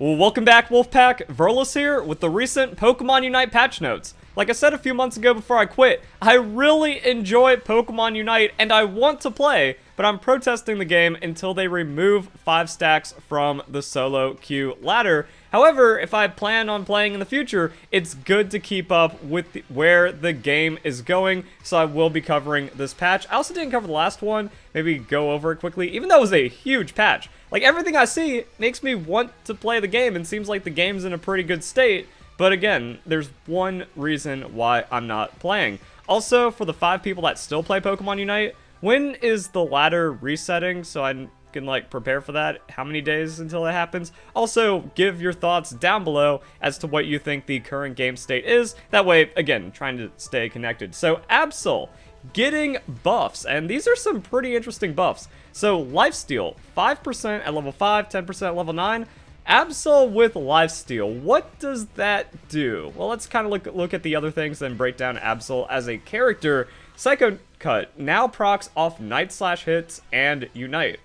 Well, welcome back, Wolfpack. Verlis here with the recent Pokemon Unite patch notes. Like I said a few months ago before I quit, I really enjoy Pokemon Unite and I want to play, but I'm protesting the game until they remove 5 stacks from the solo queue ladder. However, if I plan on playing in the future, it's good to keep up with where the game is going, so I will be covering this patch. I also didn't cover the last one, maybe go over it quickly, even though it was a huge patch. Like, everything I see makes me want to play the game and seems like the game's in a pretty good state. But again, there's one reason why I'm not playing. Also, for the 5 people that still play Pokemon Unite, when is the ladder resetting so I can, like, prepare for that? How many days until it happens? Also, give your thoughts down below as to what you think the current game state is. That way, again, trying to stay connected. So, Absol getting buffs, and these are some pretty interesting buffs. So, Lifesteal, 5% at level 5, 10% at level 9. Absol with Lifesteal, what does that do? Well, let's kind of look at the other things and break down Absol as a character. Psycho Cut now procs off Night Slash hits and Unite.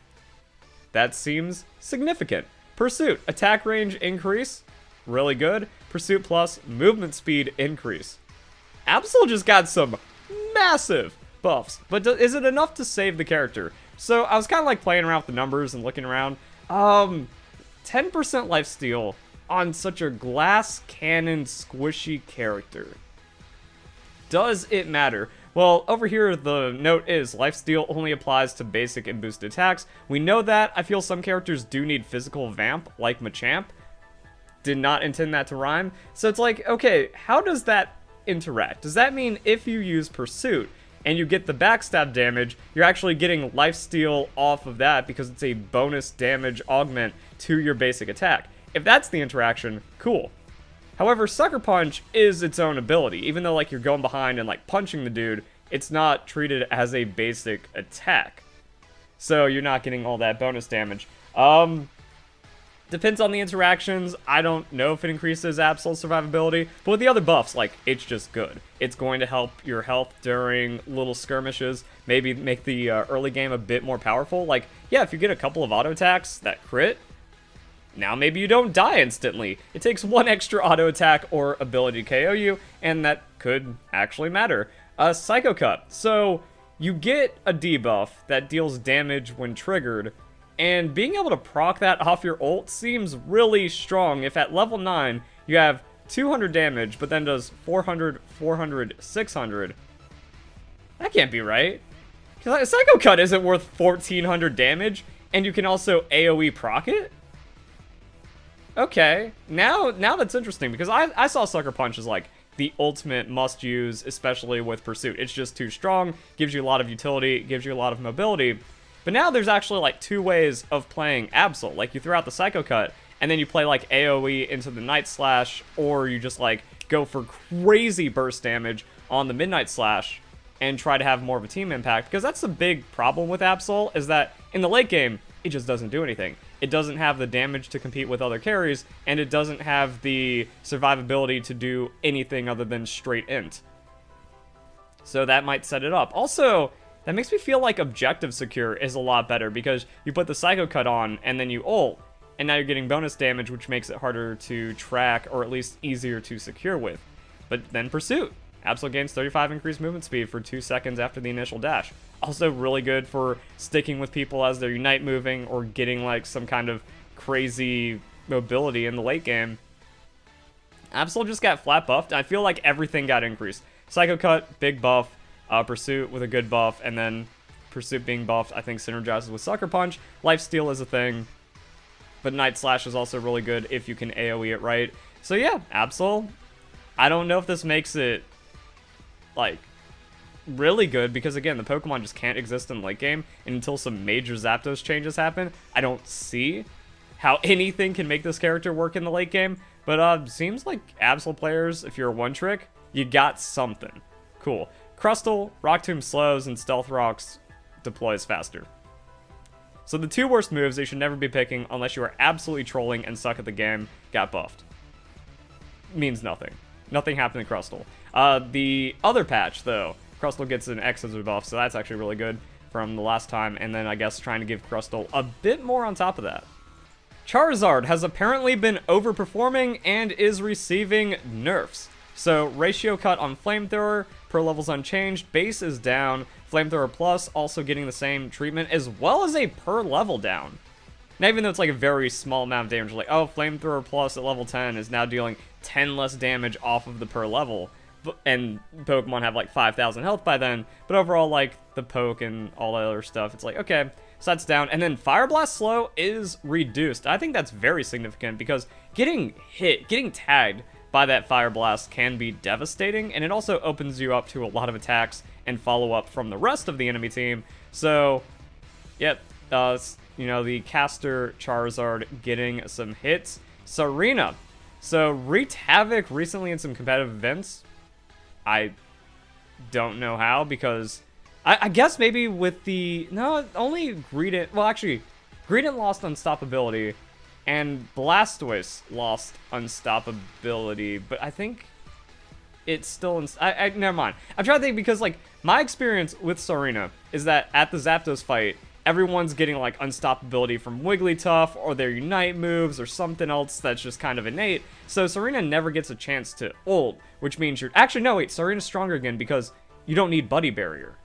That seems significant. Pursuit, attack range increase, really good. Pursuit plus movement speed increase. Absol just got some massive buffs, but is it enough to save the character? So I was kind of like playing around with the numbers and looking around. 10% lifesteal on such a glass cannon squishy character. Does it matter? Well, over here the note is lifesteal only applies to basic and boosted attacks. We know that. I feel some characters do need physical vamp, like Machamp. Did not intend that to rhyme. So it's like, okay, how does that interact? Does that mean if you use Pursuit and you get the backstab damage, you're actually getting lifesteal off of that because it's a bonus damage augment to your basic attack? If that's the interaction, cool. However, Sucker Punch is its own ability. Even though, like, you're going behind and, like, punching the dude, it's not treated as a basic attack. So you're not getting all that bonus damage. Depends on the interactions. I don't know if it increases Absol survivability, but with the other buffs, like, it's just good. It's going to help your health during little skirmishes, maybe make the early game a bit more powerful. Like, yeah, if you get a couple of auto attacks that crit, now maybe you don't die instantly. It takes 1 extra auto attack or ability to KO you, and that could actually matter. Psycho Cut. So you get a debuff that deals damage when triggered, and being able to proc that off your ult seems really strong. If at level 9 you have 200 damage, but then does 400, 400, 600, that can't be right. Because Psycho Cut isn't worth 1400 damage, and you can also AoE proc it? Okay, now that's interesting, because I saw Sucker Punch as, like, the ultimate must-use, especially with Pursuit. It's just too strong, gives you a lot of utility, gives you a lot of mobility. But now there's actually, like, 2 ways of playing Absol. Like, you throw out the Psycho Cut, and then you play, like, AoE into the Night Slash, or you just, like, go for crazy burst damage on the Midnight Slash and try to have more of a team impact. Because that's the big problem with Absol, is that in the late game, it just doesn't do anything. It doesn't have the damage to compete with other carries, and it doesn't have the survivability to do anything other than straight int. So that might set it up. Also, that makes me feel like Objective Secure is a lot better, because you put the Psycho Cut on, and then you ult, and now you're getting bonus damage, which makes it harder to track, or at least easier to secure with. But then Pursuit. Absol gains 35 increased movement speed for 2 seconds after the initial dash. Also really good for sticking with people as they're Unite moving, or getting, like, some kind of crazy mobility in the late game. Absol just got flat buffed. I feel like everything got increased. Psycho Cut, big buff. Pursuit with a good buff, and then Pursuit being buffed, I think, synergizes with Sucker Punch. Lifesteal is a thing, but Night Slash is also really good if you can AoE it right. So yeah, Absol, I don't know if this makes it, like, really good, because again, the Pokemon just can't exist in the late game, and until some major Zapdos changes happen, I don't see how anything can make this character work in the late game. But seems like Absol players, if you're a one-trick, you got something. Cool. Crustle, Rock Tomb slows, and Stealth Rocks deploys faster. So the 2 worst moves they should never be picking unless you are absolutely trolling and suck at the game got buffed. Means nothing. Nothing happened to Crustle. The other patch, though, Crustle gets an X as a buff, so that's actually really good from the last time, and then I guess trying to give Crustle a bit more on top of that. Charizard has apparently been overperforming and is receiving nerfs. So ratio cut on Flamethrower, per level's unchanged, base is down, Flamethrower Plus also getting the same treatment, as well as a per level down. Now, even though it's like a very small amount of damage, like, oh, Flamethrower Plus at level 10 is now dealing 10 less damage off of the per level, and Pokemon have like 5,000 health by then, but overall, like, the poke and all that other stuff, it's like, okay, so that's down. And then Fire Blast slow is reduced. I think that's very significant, because getting hit, getting tagged by that Fire Blast can be devastating, and it also opens you up to a lot of attacks and follow-up from the rest of the enemy team. So, yep, you know, the caster Charizard getting some hits. Tsareena. So, wreaked havoc recently in some competitive events. I don't know how, because I guess maybe with the... No, only Greedent... Well, actually, Greedent lost Unstoppability, and Blastoise lost Unstoppability, but I think it's still... never mind. I'm trying to think, because, like, my experience with Tsareena is that at the Zapdos fight, everyone's getting, like, Unstoppability from Wigglytuff, or their Unite moves, or something else that's just kind of innate. So Tsareena never gets a chance to ult, which means you're... Actually, no, wait, Tsareena's stronger again, because you don't need Buddy Barrier.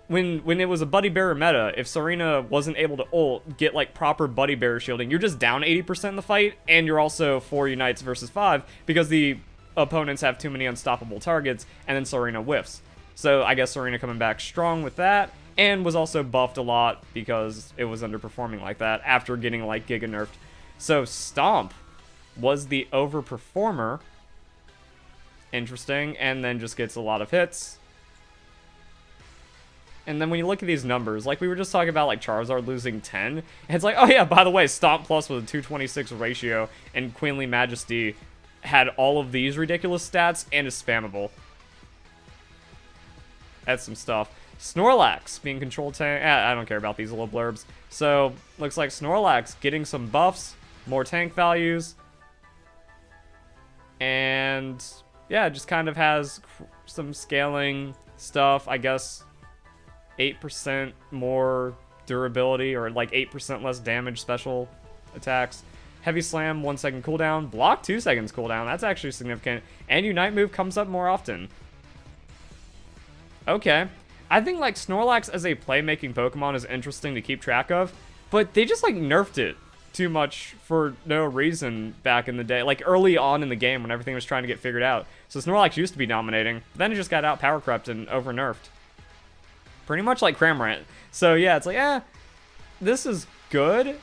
When it was a Buddy Barrier meta, if Tsareena wasn't able to ult, get, like, proper Buddy Barrier shielding, you're just down 80% in the fight, and you're also 4 Unites versus 5, because the opponents have too many unstoppable targets, and then Tsareena whiffs. So I guess Tsareena coming back strong with that, and was also buffed a lot because it was underperforming like that after getting, like, Giga nerfed. So Stomp was the overperformer. Interesting. And then just gets a lot of hits. And then when you look at these numbers, like we were just talking about, like, Charizard losing 10, and it's like, oh yeah, by the way, Stomp Plus with a 226 ratio, and Queenly Majesty had all of these ridiculous stats, and is spammable. That's some stuff. Snorlax being control tank. I don't care about these little blurbs. So, looks like Snorlax getting some buffs, more tank values, and yeah, just kind of has some scaling stuff. I guess 8% more durability, or like 8% less damage special attacks. Heavy Slam, 1 second cooldown. Block, 2 seconds cooldown. That's actually significant. And Unite move comes up more often. Okay. I think, like, Snorlax as a playmaking Pokemon is interesting to keep track of, but they just, like, nerfed it too much for no reason back in the day. Like, early on in the game when everything was trying to get figured out. So Snorlax used to be dominating, but then it just got out power crept and over-nerfed. Pretty much like Cramorant. So, yeah, it's like, this is good,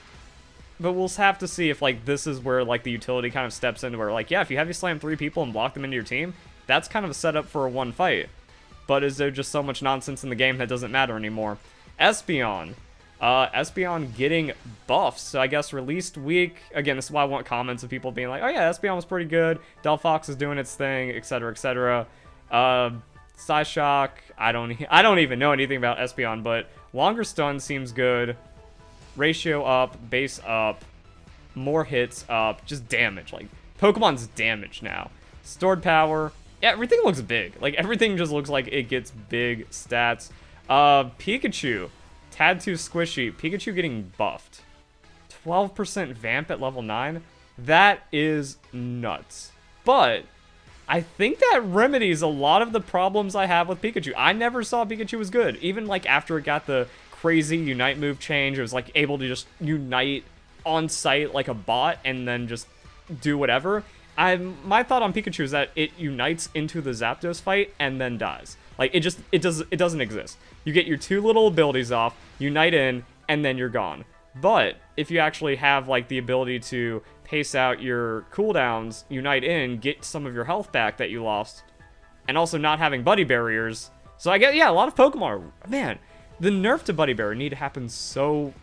but we'll have to see if, like, this is where, like, the utility kind of steps into where, like, yeah, if you Heavy Slam 3 people and block them into your team, that's kind of a setup for a one fight. But is there just so much nonsense in the game that doesn't matter anymore? Espeon. Espeon getting buffs. So I guess released week. Again, this is why I want comments of people being like, oh yeah, Espeon was pretty good. Delphox is doing its thing, etc., etc. Psyshock. I don't even know anything about Espeon, but longer stun seems good. Ratio up, base up, more hits up, just damage. Like, Pokemon's damage now. Stored power. Yeah, everything looks big. Like, everything just looks like it gets big stats. Pikachu. Tad too squishy. Pikachu getting buffed. 12% Vamp at level 9. That is nuts. But I think that remedies a lot of the problems I have with Pikachu. I never saw Pikachu was good. Even, like, after it got the crazy Unite move change, it was, like, able to just Unite on site like a bot and then just do whatever. My thought on Pikachu is that it unites into the Zapdos fight and then dies. Like, it doesn't exist. You get your 2 little abilities off, unite in, and then you're gone. But if you actually have, like, the ability to pace out your cooldowns, unite in, get some of your health back that you lost, and also not having buddy barriers. So I get, yeah, a lot of Pokemon, man, the nerf to buddy barrier need to happen so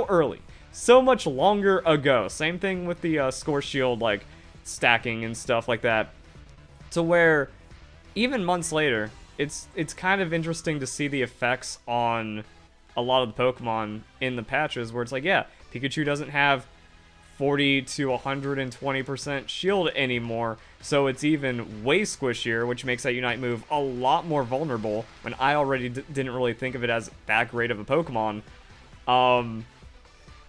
early. So much longer ago. Same thing with the Score Shield, like, stacking and stuff like that. To where, even months later, it's kind of interesting to see the effects on a lot of the Pokemon in the patches, where it's like, yeah, Pikachu doesn't have 40 to 120% shield anymore, so it's even way squishier, which makes that Unite move a lot more vulnerable, when I already didn't really think of it as that great of a Pokemon.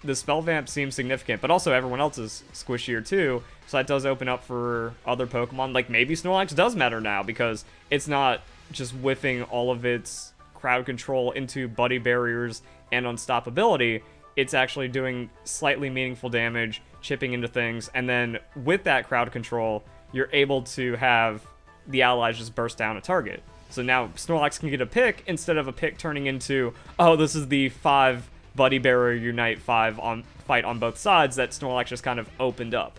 the spell vamp seems significant, but also everyone else is squishier too, so that does open up for other Pokemon. Like, maybe Snorlax does matter now, because it's not just whiffing all of its crowd control into buddy barriers and unstoppability. It's actually doing slightly meaningful damage, chipping into things, and then with that crowd control, you're able to have the allies just burst down a target. So now Snorlax can get a pick instead of a pick turning into, oh, this is the 5 Buddy Barrier Unite 5 fight on both sides that Snorlax just kind of opened up.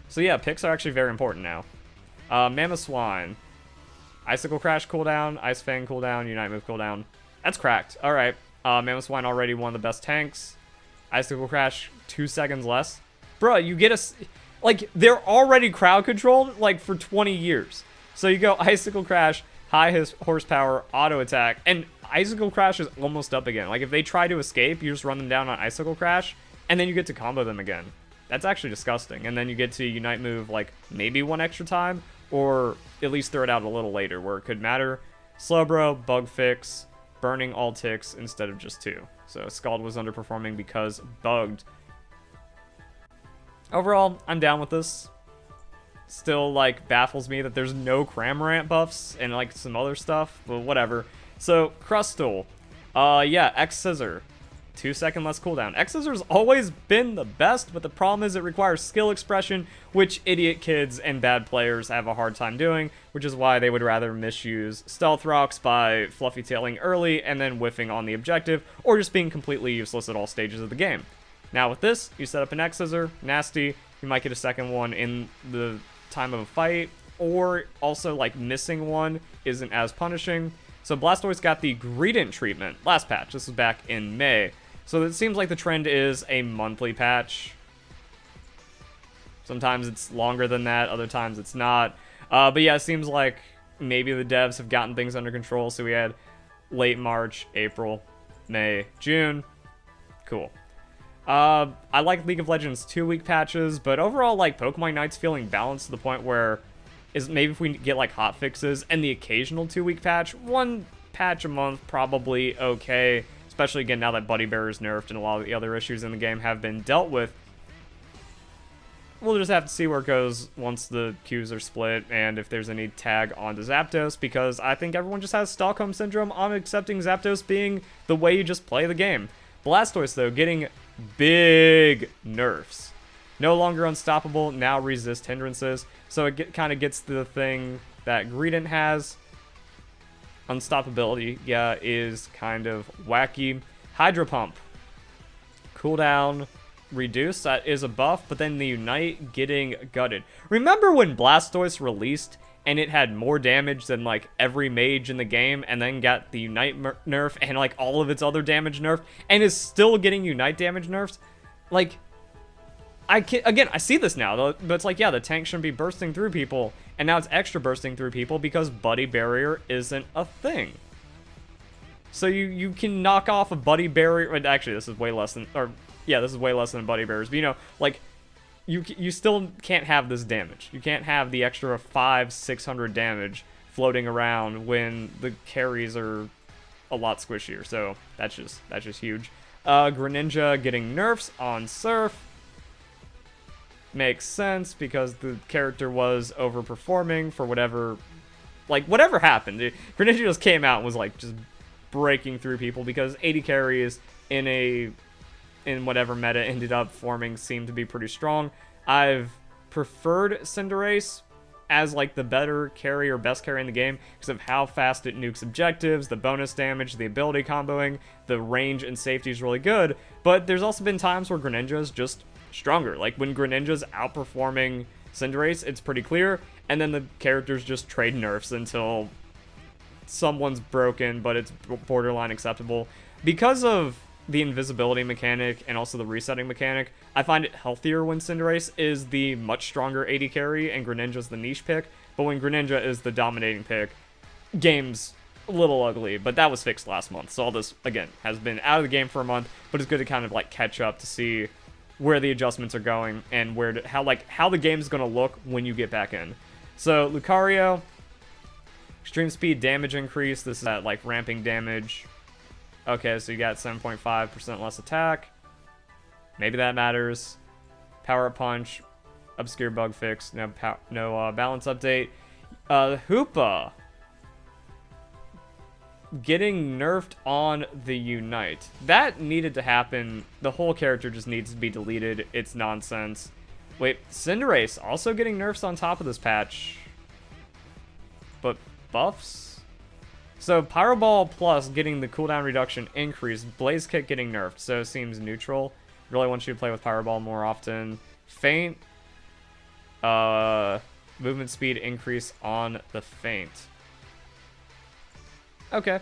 So yeah, picks are actually very important now. Mamoswine. Icicle Crash cooldown, Ice Fang cooldown, Unite Move cooldown. That's cracked. Alright. Mamoswine already one of the best tanks. Icicle Crash, 2 seconds less. Bruh, you get a... Like, they're already crowd controlled, like, for 20 years. So you go Icicle Crash, high horsepower, auto attack, and Icicle Crash is almost up again. Like, if they try to escape, you just run them down on Icicle Crash, and then you get to combo them again. That's actually disgusting. And then you get to Unite Move, like, maybe one extra time, or at least throw it out a little later, where it could matter. Slowbro, Bug Fix, burning all ticks instead of just 2. So Scald was underperforming because bugged. Overall, I'm down with this. Still, like, baffles me that there's no Cramorant buffs and, like, some other stuff, but whatever. So, Crustle. Yeah, X-Scissor. 2 second less cooldown. X-Scissor's always been the best, but the problem is it requires skill expression, which idiot kids and bad players have a hard time doing, which is why they would rather misuse Stealth Rocks by fluffy tailing early and then whiffing on the objective, or just being completely useless at all stages of the game. Now with this, you set up an X-Scissor, nasty, you might get a second one in the time of a fight, or also, like, missing one isn't as punishing. So Blastoise got the Greedent treatment last patch. This was back in May. So it seems like the trend is a monthly patch. Sometimes it's longer than that, other times it's not. But yeah, it seems like maybe the devs have gotten things under control. So we had late March, April, May, June. Cool. I like League of Legends 2-week patches, but overall, like, Pokemon Unite's feeling balanced to the point where maybe if we get, like, hot fixes and the occasional 2-week patch, 1 patch a month, probably okay. Especially, again, now that Buddy Bear is nerfed and a lot of the other issues in the game have been dealt with. We'll just have to see where it goes once the queues are split and if there's any tag onto Zapdos, because I think everyone just has Stockholm Syndrome on accepting Zapdos being the way you just play the game. Blastoise, though, getting big nerfs. No longer unstoppable, now resist hindrances. So it kind of gets the thing that Greedent has. Unstoppability, yeah, is kind of wacky. Hydro Pump. Cooldown reduced, that is a buff, but then the Unite getting gutted. Remember when Blastoise released and it had more damage than, like, every mage in the game, and then got the Unite nerf and, like, all of its other damage nerf, and is still getting Unite damage nerfs? Like, again, I see this now, but it's like, yeah, the tank shouldn't be bursting through people, and now it's extra bursting through people because Buddy Barrier isn't a thing. So you can knock off a Buddy Barrier, actually, this is way less than, or, yeah, this is way less than Buddy Barriers, but, you know, like, you still can't have this damage. You can't have the extra 500-600 damage floating around when the carries are a lot squishier, so that's just huge. Greninja getting nerfs on Surf. Makes sense because the character was overperforming for whatever happened. Greninja just came out and was, like, just breaking through people because 80 carries in whatever meta ended up forming seemed to be pretty strong. I've preferred Cinderace as, like, the better carry or best carry in the game because of how fast it nukes objectives, the bonus damage, the ability comboing, the range and safety is really good, but there's also been times where Greninja is just stronger. Like, when Greninja's outperforming Cinderace, it's pretty clear, and then the characters just trade nerfs until someone's broken, but it's borderline acceptable. Because of the invisibility mechanic and also the resetting mechanic, I find it healthier when Cinderace is the much stronger AD carry and Greninja's the niche pick, but when Greninja is the dominating pick, game's a little ugly, but that was fixed last month, so all this, again, has been out of the game for a month, but it's good to kind of, like, catch up to see where the adjustments are going and how the game's gonna look when you get back in. So Lucario, extreme speed damage increase. This is that, like, ramping damage. Okay, so you got 7.5% less attack. Maybe that matters. Power Up Punch, Obscure Bug Fix, no balance update. Hoopa getting nerfed on the Unite. That needed to happen. The whole character just needs to be deleted. It's nonsense. Wait, Cinderace also getting nerfs on top of this patch. But buffs? So Pyro Ball Plus getting the cooldown reduction increase. Blaze Kick getting nerfed, so it seems neutral. Really want you to play with Pyro Ball more often. Feint. Movement speed increase on the Feint. Okay.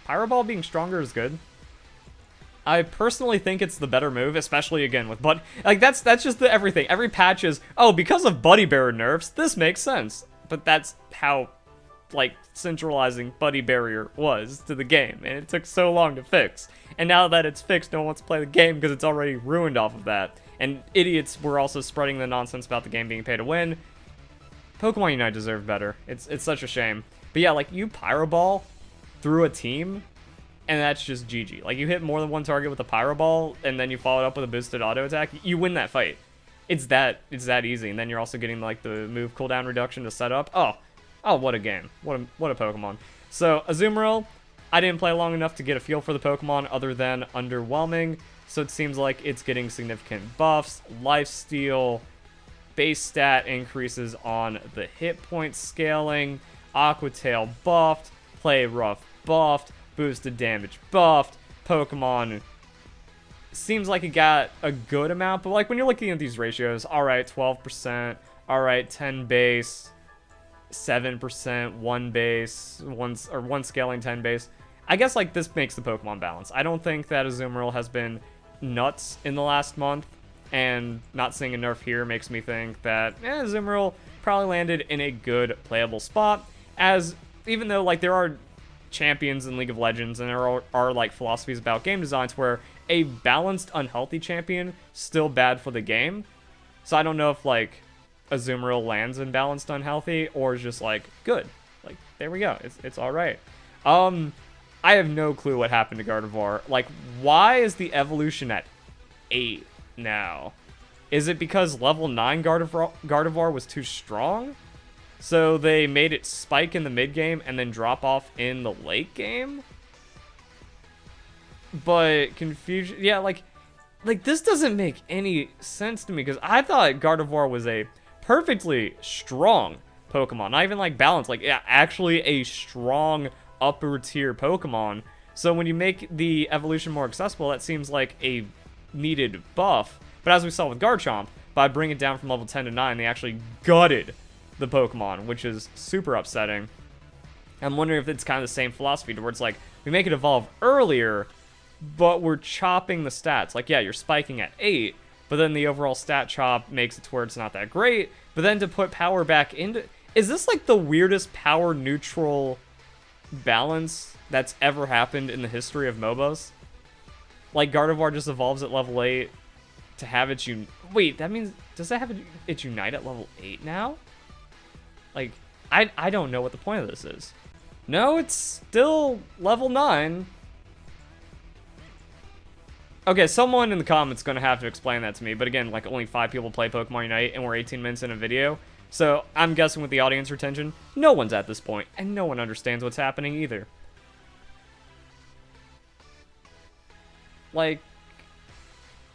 Pyro Ball being stronger is good. I personally think it's the better move, especially again with like that's just the everything. Every patch is, oh, because of Buddy Barrier nerfs, this makes sense. But that's how like centralizing Buddy Barrier was to the game, and it took so long to fix. And now that it's fixed, no one wants to play the game because it's already ruined off of that. And idiots were also spreading the nonsense about the game being pay to win. Pokemon Unite deserved better. It's such a shame. But yeah, like you Pyro Ball through a team, and that's just GG. Like, you hit more than one target with a Pyro Ball, and then you follow it up with a boosted auto attack, you win that fight. It's that easy, and then you're also getting, like, the move cooldown reduction to set up. Oh, what a game. What a Pokemon. So, Azumarill, I didn't play long enough to get a feel for the Pokemon other than underwhelming, so it seems like it's getting significant buffs, lifesteal, base stat increases on the hit point scaling, Aqua Tail buffed, Play Rough buffed, boosted damage buffed. Pokemon seems like it got a good amount, but like when you're looking at these ratios, alright, 12%, alright, 10 base, 7%, 1 base, 1 scaling, 10 base. I guess like this makes the Pokemon balance. I don't think that Azumarill has been nuts in the last month, and not seeing a nerf here makes me think that Azumarill probably landed in a good playable spot, as even though like there are champions in League of Legends and there are like philosophies about game designs where a balanced unhealthy champion still bad for the game. So I don't know if like Azumarill lands in balanced unhealthy or is just like good. Like there we go. It's all right. I have no clue what happened to Gardevoir. Like why is the evolution at 8 now? Is it because level 9 Gardevoir was too strong? So they made it spike in the mid game and then drop off in the late game? But confusion, yeah, like this doesn't make any sense to me because I thought Gardevoir was a perfectly strong Pokemon, not even like balanced, like yeah, actually a strong upper tier Pokemon. So when you make the evolution more accessible, that seems like a needed buff. But as we saw with Garchomp, by bringing it down from level 10 to 9, they actually gutted the Pokemon, which is super upsetting. I'm wondering if it's kind of the same philosophy to where it's like, we make it evolve earlier, but we're chopping the stats. Like, yeah, you're spiking at 8, but then the overall stat chop makes it to where it's not that great. But then to put power back into... Is this like the weirdest power neutral balance that's ever happened in the history of MOBAs? Like, Gardevoir just evolves at level 8 to have its... Wait, that means... Does that have its Unite at level 8 now? Like, I don't know what the point of this is. No, it's still level 9. Okay, someone in the comments is going to have to explain that to me. But again, like, only 5 people play Pokemon Unite, and we're 18 minutes in a video. So, I'm guessing with the audience retention, no one's at this point, and no one understands what's happening either. Like,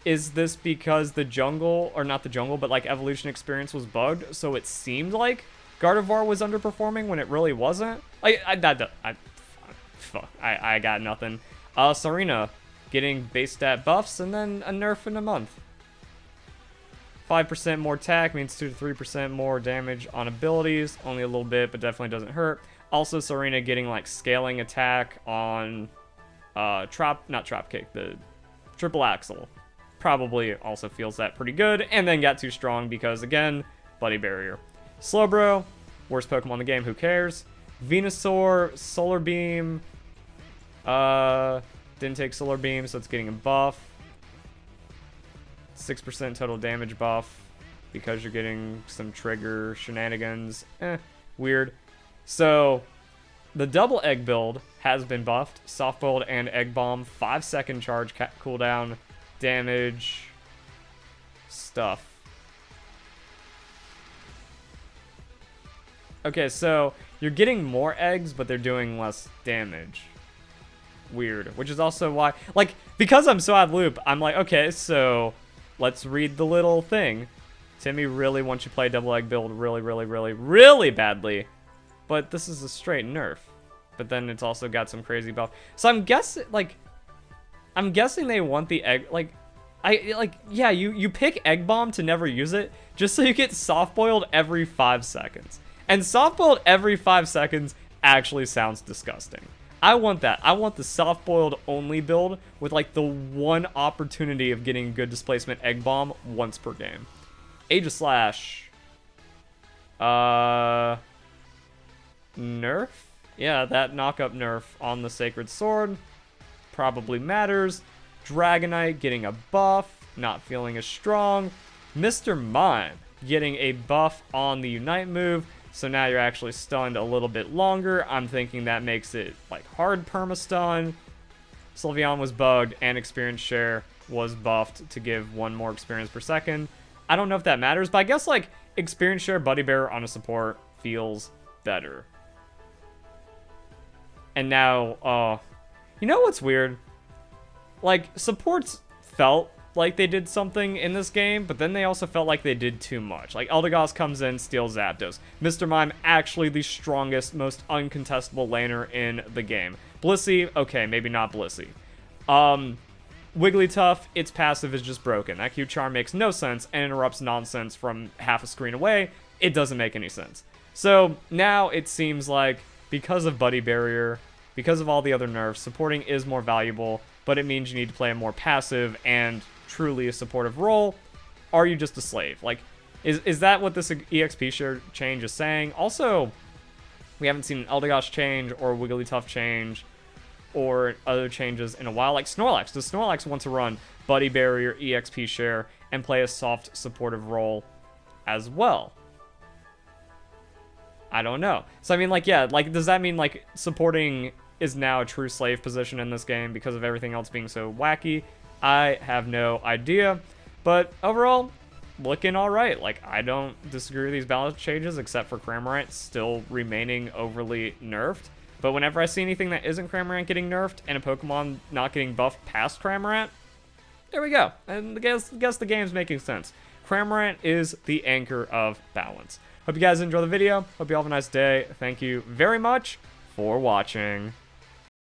is this because the jungle, or not the jungle, but like evolution experience was bugged, so it seemed like Gardevoir was underperforming when it really wasn't? Like, I got nothing. Tsareena getting base stat buffs and then a nerf in a month. 5% more attack means 2 to 3% more damage on abilities. Only a little bit, but definitely doesn't hurt. Also, Tsareena getting like scaling attack on not Trap Kick, the Triple Axle. Probably also feels that pretty good, and then got too strong because, again, Buddy Barrier. Slowbro, worst Pokemon in the game, who cares? Venusaur, Solar Beam, didn't take Solar Beam, so it's getting a buff. 6% total damage buff, because you're getting some trigger shenanigans. Weird. So, the double egg build has been buffed. Soft Boiled and Egg Bomb, 5-second charge cooldown, damage, stuff. Okay, so you're getting more eggs, but they're doing less damage. Weird. Which is also why, like, because I'm so out of loop, I'm like, okay, so let's read the little thing. Timmy really wants you to play double egg build really, really, really, really badly. But this is a straight nerf. But then it's also got some crazy buff. So I'm guessing, like, they want the egg, like, yeah, you pick Egg Bomb to never use it, just so you get soft boiled every 5 seconds. And soft boiled every 5 seconds actually sounds disgusting. I want that. I want the soft boiled only build with like the one opportunity of getting good displacement Egg Bomb once per game. Age of Slash. Nerf? Yeah, that knock-up nerf on the Sacred Sword probably matters. Dragonite getting a buff, not feeling as strong. Mr. Mime getting a buff on the Unite move, so now you're actually stunned a little bit longer. I'm thinking that makes it like hard perma-stun. Sylveon was bugged, and experience share was buffed to give 1 more experience per second. I don't know if that matters, but I guess like experience share Buddy Bear on a support feels better. And now, you know what's weird? Like, supports felt like they did something in this game, but then they also felt like they did too much. Like, Eldegoss comes in, steals Zapdos. Mr. Mime, actually the strongest, most uncontestable laner in the game. Blissey, okay, maybe not Blissey. Wigglytuff, its passive is just broken. That Q-Charm makes no sense and interrupts nonsense from half a screen away. It doesn't make any sense. So, now it seems like, because of Buddy Barrier, because of all the other nerfs, supporting is more valuable, but it means you need to play a more passive and truly a supportive role. Are you just a slave? Like, is that what this EXP share change is saying? Also, we haven't seen an Eldegoss change or Wigglytuff change or other changes in a while. Like Snorlax. Does Snorlax want to run Buddy Barrier, EXP share, and play a soft supportive role as well? I don't know. So, I mean, like, yeah, like, does that mean, like, supporting is now a true slave position in this game because of everything else being so wacky? I have no idea. But overall, looking alright. Like, I don't disagree with these balance changes, except for Cramorant still remaining overly nerfed. But whenever I see anything that isn't Cramorant getting nerfed, and a Pokemon not getting buffed past Cramorant, there we go. And I guess the game's making sense. Cramorant is the anchor of balance. Hope you guys enjoy the video. Hope you all have a nice day. Thank you very much for watching.